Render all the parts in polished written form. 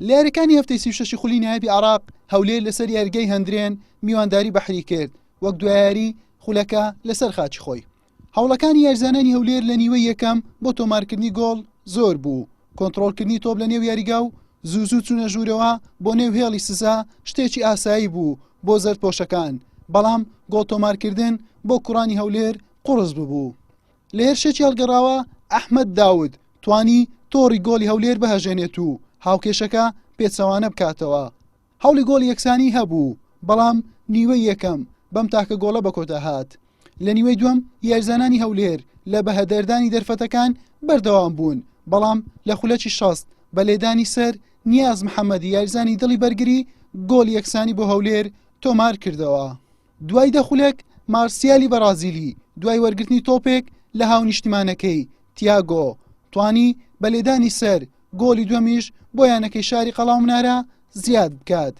لە یاریەکانی هەفتەی 36 خولی نهایەتی عێراق هەولێر لەسەر یاریگای هەندرێن میوانداری بەحری کرد وەک دوایاری خولەکە لەسەر خاچی خۆی. هەوڵەکانی یاریزانانی هەولێر لە نیوەی یەکەم بۆ تۆمارکردنی گۆڵ زۆر بوو. کۆنتڕۆڵکردنی تۆپ لە نێو یاریگا و زوو چوونە ژوورەوە بۆ نێو هێڵی سزا شتێکی ئاسایی بوو بۆ زەردپۆشەکان، بەڵام گۆڵ تۆمارکردن بۆ کوڕانی هەولێر قوڕس ببوو. لە هێرشێکی هەڵگەڕاوە ئەحمەد داود توانی تۆڕی گۆڵی هەولێر بەهەژێنێت و هاوکێشەکە پێچەوانە بکاتەوە. هەوڵی گۆڵی یەکسانی هەبوو، بەڵام نیوەی یەکەم بەم تاکە گۆڵە بە کۆتا هات. لە نیوەی دووەم یاریزانانی هەولێر لە بەهەدەردانی دەرفەتەکان بەردەوام بوون، بەڵام لە خولەکی شەست بە لێدانی سەر نیاز محەممەدی یاریزانی دڵی بەرگری گۆڵ یەکسانی بۆ هەولێر تۆمار کردەوە. دوای دەخولێک مارسیالی بەرازیلی دوای وەرگرتنی تۆپێک لە هاو نیشتیمانەکەی تیاگۆ توانی بە لێدانی سەر گۆڵی دووەمیش بۆ یانەکەی شاری قەڵاو منارە زیاد بکات.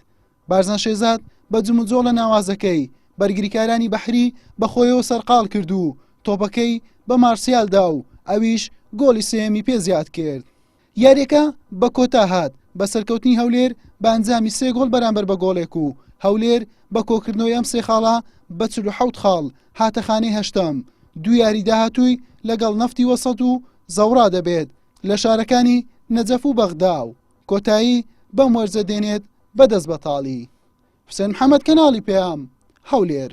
بارزان شێزاد بە جموجۆڵە ناوازەکەی بەرگریکارانی بەحری بەخۆیەوە سەرقاڵ کرد و تۆپەکەی بە مارسیالدا و ئەویش گۆڵی سێمی پێ زیاد کرد. یاریەکە بە کۆتا هات بە سەرکەوتنی هەولێر بە ئەنجامی 3 گۆڵ بەرامبەر بە گۆڵێک و هەولێر بە کۆکردنەوەی ئەم 3 خاڵە بە 47 خاڵ هاتە خانەی هەشتەم. دوو یاری داهاتووی لەگەڵ نەفتی وەسەد و زەورا دەبێت لە شارەکانی نەجەف و بەغدا و کۆتایی بەم وەرزە دێنێت بەدەست بەتاڵی. حوسێن محەممەد کەناڵی پێیام هەولێر.